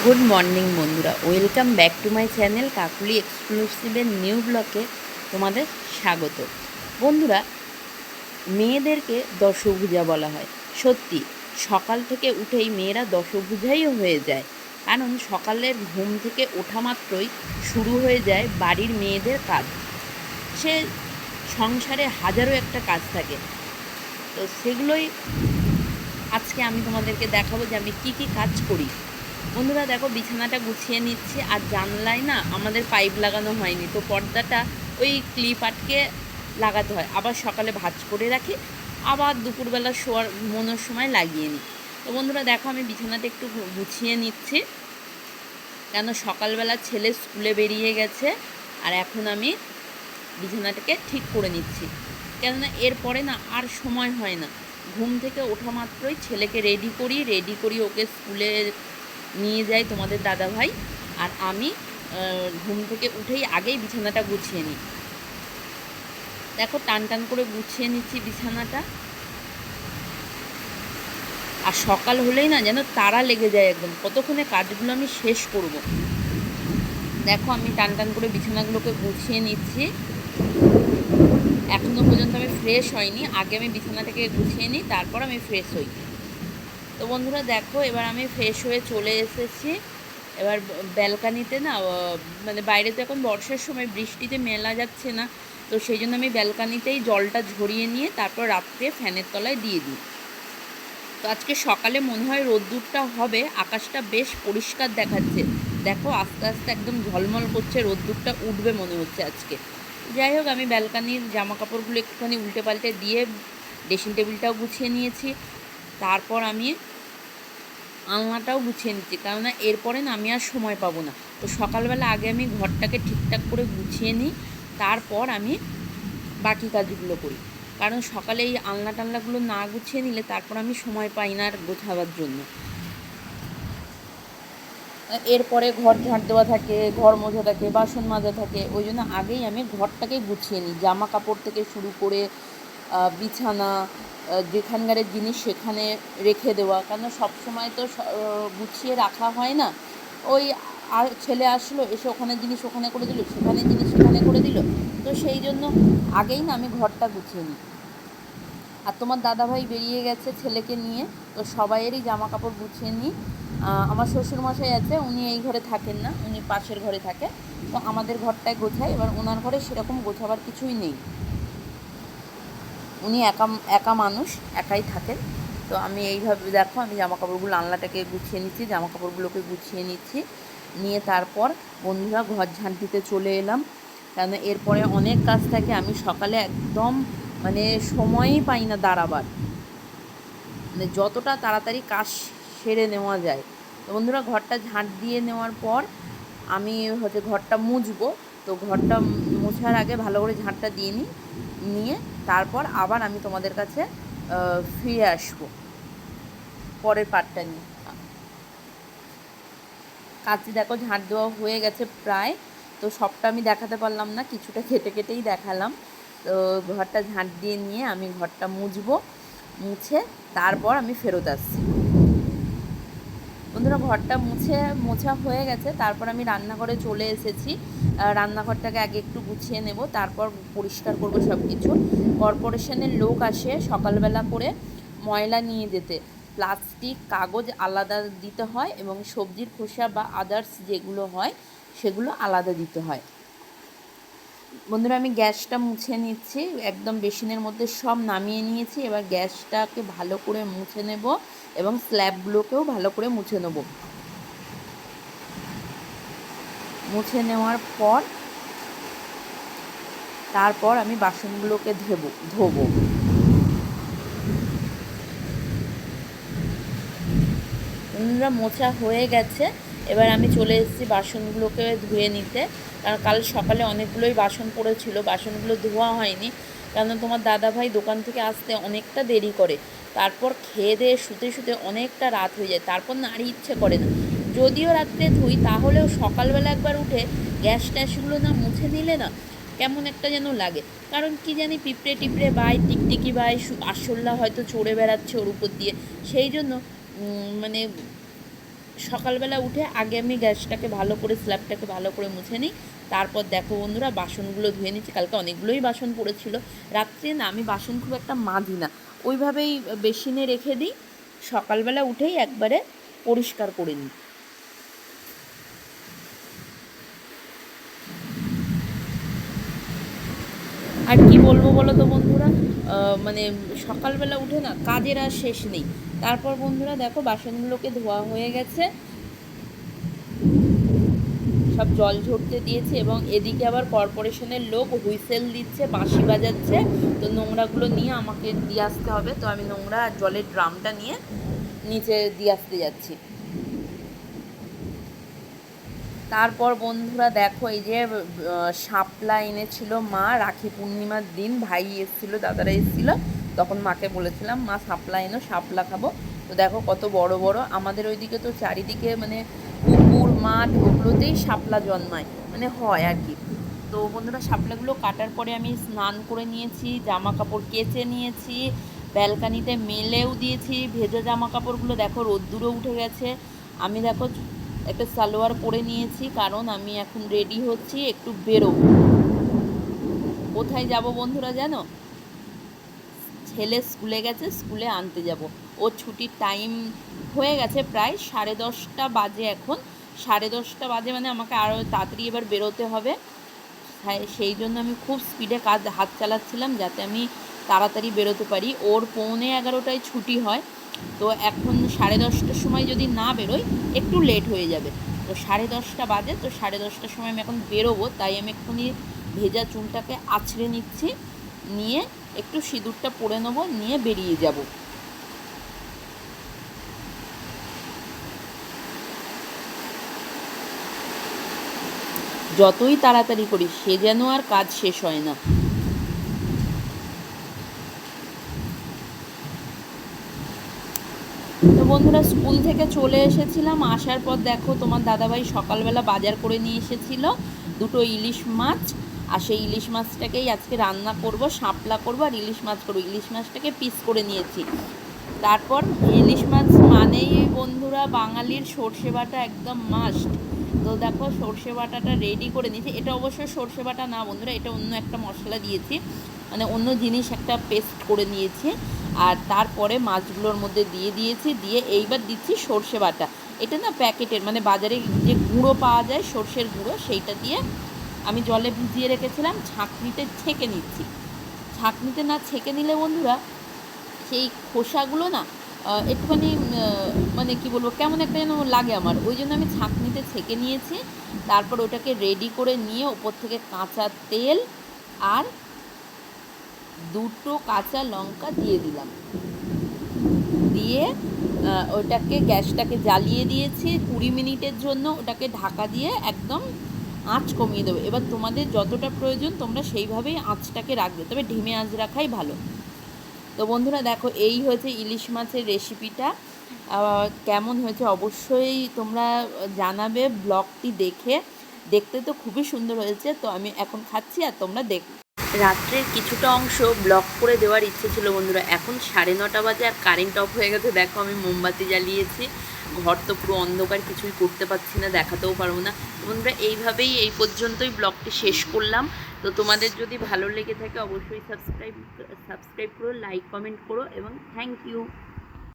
Good morning বন্ধুরা, welcome back to my channel Kakuli এক্সক্লুসিভের new ব্লকে তোমাদের স্বাগত। বন্ধুরা, মেয়েদেরকে দশভুজা বলা হয়। সত্যি, সকাল থেকে উঠেই মেয়েরা দশভুজাই হয়ে যায়। কারণ সকালের ঘুম থেকে ওঠা মাত্রই শুরু হয়ে যায় বাড়ির মেয়েদের কাজ। সে সংসারে হাজারো একটা কাজ থাকে, তো সেগুলোই আজকে আমি তোমাদেরকে দেখাবো যে আমি কি কি কাজ করি। বন্ধুরা দেখো, বিছানাটা গুছিয়ে নিচ্ছি, আর জানলায় না আমাদের পাইপ লাগানো হয়নি, তো পর্দাটা ওই ক্লিপ আটকে লাগাতে হয়। আবার সকালে ভাঁজ করে রাখি, আবার দুপুরবেলা শোয়ার মনের সময় লাগিয়ে নিই। তো বন্ধুরা দেখো, আমি বিছানাটা একটু গুছিয়ে নিচ্ছি, কেন সকালবেলা ছেলে স্কুলে বেরিয়ে গেছে, আর এখন আমি বিছানাটাকে ঠিক করে নিচ্ছি। কেননা এরপরে না আর সময় হয় না। ঘুম থেকে ওঠা মাত্রই ছেলেকে রেডি করি ওকে স্কুলে নিয়ে যাই তোমাদের দাদাভাই, আর আমি ঘুম থেকে উঠেই আগেই বিছানাটা গুছিয়ে নিই। দেখো, টান টান করে গুছিয়ে নিচ্ছি বিছানাটা। আর সকাল হলেই না যেন তাড়া লেগে যায়, একদম কতক্ষণে কাজগুলো আমি শেষ করব। দেখো, আমি টান টান করে বিছানাগুলোকে গুছিয়ে নিচ্ছি। এখনও পর্যন্ত আমি ফ্রেশ হইনি, আগে আমি বিছানাটাকে গুছিয়ে নিই, তারপর আমি ফ্রেশ হই। তো বন্ধুরা দেখো, এবার আমি ফ্রেশ হয়ে চলে এসেছি। এবার ব্যালকানিতে না, মানে বাইরে তো এখন বর্ষার সময়, বৃষ্টিতে মেলা যাচ্ছে না, তো সেই জন্য আমি ব্যালকানিতেই জলটা ঝরিয়ে নিয়ে তারপর রাত্রে ফ্যানের তলায় দিয়ে দিই। তো আজকে সকালে মনে হয় রোদ্দুরটা হবে, আকাশটা বেশ পরিষ্কার দেখাচ্ছে। দেখো, আস্তে আস্তে একদম ঝলমল করছে, রোদ্দুরটা উঠবে মনে হচ্ছে আজকে। যাই হোক, আমি ব্যালকানির জামা কাপড়গুলো একটুখানি উল্টে পাল্টে দিয়ে ড্রেসিং টেবিলটাও গুছিয়ে নিয়েছি। তারপর আমি আলনাটাও গুছিয়ে নিচ্ছি, কেননা এরপরে না আমি আর সময় পাবো না। তো সকালবেলা আগে আমি ঘরটাকে ঠিকঠাক করে গুছিয়ে নিই, তারপর আমি বাকি কাজগুলো করি। কারণ সকালে এই আলনা টালনাগুলো না গুছিয়ে নিলে তারপর আমি সময় পাই না আর গোছাবার জন্য। এরপরে ঘর ঝাঁট দেওয়া থাকে, ঘর মোছা থাকে, বাসন মাজা থাকে, ওই জন্য আগেই আমি ঘরটাকে গুছিয়ে নিই। জামা কাপড় থেকে শুরু করে বিছানা, যেখানকারের জিনিস সেখানে রেখে দেওয়া, কেন সব সময় তো গুছিয়ে রাখা হয় না। ওই আর ছেলে আসলো, এসে ওখানে জিনিস ওখানে করে দিল, সেখানে জিনিস সেখানে করে দিল, তো সেই জন্য আগেই না আমি ঘরটা গুছিয়ে নিই। আর তোমার দাদাভাই বেরিয়ে গেছে ছেলেকে নিয়ে, তো সবাইয়েরই জামা কাপড় গুছিয়ে নিই। আমার শ্বশুরমশাই আছে, উনি এই ঘরে থাকেন না, উনি পাশের ঘরে থাকে, তো আমাদের ঘরটায় গোছায়। এবার ওনার ঘরে সেরকম গোছাবার কিছুই নেই, উনি একা একা মানুষ, একাই থাকেন। তো আমি এইভাবে দেখো, আমি জামা কাপড়গুলো আলনাটাকে গুছিয়ে নিচ্ছি, জামা কাপড়গুলোকে গুছিয়ে নিচ্ছি, নিয়ে তারপর বন্ধুরা ঘর ঝাঁট দিতে চলে এলাম। কেন এরপরে অনেক কাজ থাকে, আমি সকালে একদম মানে সময়ই পাই না দাঁড়াবার, মানে যতটা তাড়াতাড়ি কাজ সেরে নেওয়া যায়। তো বন্ধুরা, ঘরটা ঝাঁট দিয়ে নেওয়ার পর আমি হচ্ছে ঘরটা মুছবো। তো ঘরটা মোছার আগে ভালো করে ঝাঁটটা দিয়ে নিয়ে তারপর আবার আমি তোমাদের কাছে ফিরে আসবো পরের পার্টটা নিয়ে। কাজটি দেখো, ঝাঁট দেওয়া হয়ে গেছে প্রায়, তো সবটা আমি দেখাতে পারলাম না, কিছুটা কেটে কেটেই দেখালাম। তো ঘরটা ঝাঁট দিয়ে নিয়ে আমি ঘরটা মুছবো, মুছে তারপর আমি ফেরত আসছি। বন্ধুরা, ঘরটা মোছা হয়ে গেছে, তারপর আমি রান্নাঘরে চলে এসেছি। রান্নাঘরটাকে আগে একটু গুছিয়ে নেব, তারপর পরিষ্কার করব সব কিছু। কর্পোরেশনের লোক আসে সকালবেলা করে ময়লা নিয়ে যেতে, প্লাস্টিক কাগজ আলাদা দিতে হয় এবং সবজির খোসা বা আদার্স যেগুলো হয় সেগুলো আলাদা দিতে হয়। বন্ধুরা, আমি গ্যাসটা মুছে নিচ্ছি, একদম বেসিনের মধ্যে সব নামিয়ে নিয়েছি। এবার গ্যাসটাকে ভালো করে মুছে নেব এবং স্ল্যাবগুলোকেও ভালো করে মুছে নেব। মুছে নেওয়ার পর তারপর আমি বাসনগুলোকে ধোবো। বন্ধুরা, মোছা হয়ে গেছে, এবার আমি চলে এসেছি বাসনগুলোকে ধুয়ে নিতে। কারণ কাল সকালে অনেকগুলোই বাসন পড়েছিল, বাসনগুলো ধোয়া হয়নি, কারণ তোমার দাদাভাই দোকান থেকে আসতে অনেকটা দেরি করে। তারপর খেয়ে দিয়ে শুতে শুতে অনেকটা রাত হয়ে যায়, তারপর না আর ইচ্ছে করে না। যদিও রাত্রে ধুই, তাহলেও সকালবেলা একবার উঠে গ্যাস ট্যাসগুলো না মুছে নিলে না কেমন একটা যেন লাগে। কারণ কি জানি, পিঁপড়ে টিপড়ে বাই, টিকটিকি বাই, আরশোলা হয়তো চড়ে বেড়াচ্ছে ওর উপর দিয়ে, সেই জন্য মানে সকালবেলা উঠে আগে আমি গ্যাসটাকে ভালো করে, স্ল্যাবটাকে ভালো করে মুছে নিই। তারপর দেখো বন্ধুরা, বাসনগুলো ধুয়ে নিচ্ছি। কালকে অনেকগুলোই বাসন পড়েছিল। রাত্রে না আমি বাসন খুব একটা মাজি না, ওইভাবেই বেসিনে রেখে দিই। সকালবেলা উঠেই একবারে পরিষ্কার করে নিই। আর কি বলবো বলো তো বন্ধুরা, মানে সকালবেলা উঠে না কাজের আর শেষ নেই। তারপর বন্ধুরা দেখো, বাসনগুলোকে ধোয়া হয়ে গেছে, সব জল ঝরতে দিয়েছি, এবং এদিকে আবার কর্পোরেশনের লোক হুইসেল দিচ্ছে, বাঁশি বাজাচ্ছে। তো নোংরাগুলো নিয়ে আমাকে দিয়ে আসতে হবে। তো আমি নোংরা আর জলের ড্রামটা নিয়ে নিচে দিয়ে আসতে যাচ্ছি। তারপর বন্ধুরা দেখো, এই যে শাপলা এনেছিল মা রাখি পূর্ণিমার দিন, ভাই এসেছিলো, দাদারা এসেছিলো, তখন মাকে বলেছিলাম মা শাপলা এনো, শাপলা খাবো। তো দেখো কত বড় বড়, আমাদের ওইদিকে তো চারিদিকে মানে পুকুর মাঠ ওগুলোতেই শাপলা জন্মায়, মানে হয় আর কি। তো বন্ধুরা, শাপলাগুলো কাটার পরে আমি স্নান করে নিয়েছি, জামা কাপড় কেচে নিয়েছি, ব্যালকানিতে মেলেও দিয়েছি। ভেজা জামা কাপড়গুলো দেখো রোদ্দুরও উঠে গেছে। আমি দেখো একটা সালোয়ার পরে নিয়েছি, কারণ আমি এখন রেডি হচ্ছি, একটু বেরোবো। কোথায় যাব বন্ধুরা জানো? ছেলে স্কুলে গেছে, স্কুলে আনতে যাব। ওর ছুটির টাইম হয়ে গেছে, প্রায় 10:30 বাজে এখন। 10:30 বাজে মানে আমাকে আরও তাড়াতাড়ি এবার বেরোতে হবে। সেই জন্য আমি খুব স্পিডে হাত চালাচ্ছিলাম, যাতে আমি তাড়াতাড়ি বেরোতে পারি। ওর 11:45 ছুটি হয়। তো এখন 10:30টার সময় যদি না বেরোই, একটু লেট হয়ে যাবে। তো 10:30 বাজে, তো 10:30টার সময় আমি এখন বেরোবো। তাই আমি এক্ষুনি ভেজা চুলটাকে আছড়ে নিচ্ছি, নিয়ে একটু সিঁদুরটা পরে নেবো, নিয়ে বেরিয়ে যাব। যতই তাড়াতাড়ি করি, সে যেন আর কাজ শেষ হয় না। তো বন্ধুরা, স্কুল থেকে চলে এসেছিলাম। আসার পর দেখো, তোমার দাদাভাই সকালবেলা বাজার করে নিয়ে এসেছিল 2টো ইলিশ মাছ। আর সেই ইলিশ মাছটাকেই আজকে রান্না করব, শাপলা করব আর ইলিশ মাছ করবো। ইলিশ মাছটাকে পিস করে নিয়েছি। তারপর ইলিশ মাছ মানেই বন্ধুরা বাঙালির সর্ষে বাটা একদম মাস্ট। তো দেখো, সর্ষে বাটাটা রেডি করে নিয়েছি। এটা অবশ্যই সর্ষে বাটা না বন্ধুরা, এটা অন্য একটা মশলা দিয়েছি, মানে অন্য জিনিস একটা পেস্ট করে নিয়েছি। আর তারপরে মাছগুলোর মধ্যে দিয়ে দিয়েছি, দিয়ে এইবার দিচ্ছি সর্ষে বাটা। এটা না প্যাকেটের, মানে বাজারে যে গুঁড়ো পাওয়া যায় সর্ষের গুঁড়ো, সেইটা দিয়ে আমি জলে ভিজিয়ে রেখেছিলাম, ছাঁকনিতে ছেঁকে নিচ্ছি। ছাঁকনিতে না ছেঁকে নিলে বন্ধুরা, সেই খোসাগুলো না একটুখানি মানে কি বলবো, কেমন একটা যেন লাগে আমার। ওই জন্য আমি ছাঁকনিতে ছেঁকে নিয়েছি। তারপর ওটাকে রেডি করে নিয়ে ওপর থেকে কাঁচা তেল আর 2টো কাঁচা লঙ্কা দিয়ে দিলাম। দিয়ে ওটাকে, গ্যাসটাকে জ্বালিয়ে দিয়েছি 20 মিনিটের জন্য। ওটাকে ঢাকা দিয়ে একদম আঁচ কমিয়ে দেবো। এবার তোমাদের যতটা প্রয়োজন তোমরা সেইভাবেই আঁচটাকে রাখবে, তবে ঢিমে আঁচ রাখাই ভালো। তো বন্ধুরা দেখো, এই হয়েছে ইলিশ মাছের রেসিপিটা। কেমন হয়েছে অবশ্যই তোমরা জানাবে ব্লগটি দেখে। দেখতে তো খুবই সুন্দর হয়েছে। তো আমি এখন খাচ্ছি আর তোমরা দেখো। রাত্রের কিছুটা অংশ ব্লগ করে দেওয়ার ইচ্ছে ছিল বন্ধুরা। এখন 9:30 বাজে আর কারেন্ট অফ হয়ে গেছে। দেখো, আমি মোমবাতি জ্বালিয়েছি, ঘর তো পুরো অন্ধকার, কিছুই করতে পারছি না, দেখাতেও পারবো না। বন্ধুরা, এইভাবেই এই পর্যন্তই ব্লগটি শেষ করলাম। তো তোমাদের যদি ভালো লেগে থাকে অবশ্যই সাবস্ক্রাইব করো, লাইক কমেন্ট করো, এবং থ্যাংক ইউ।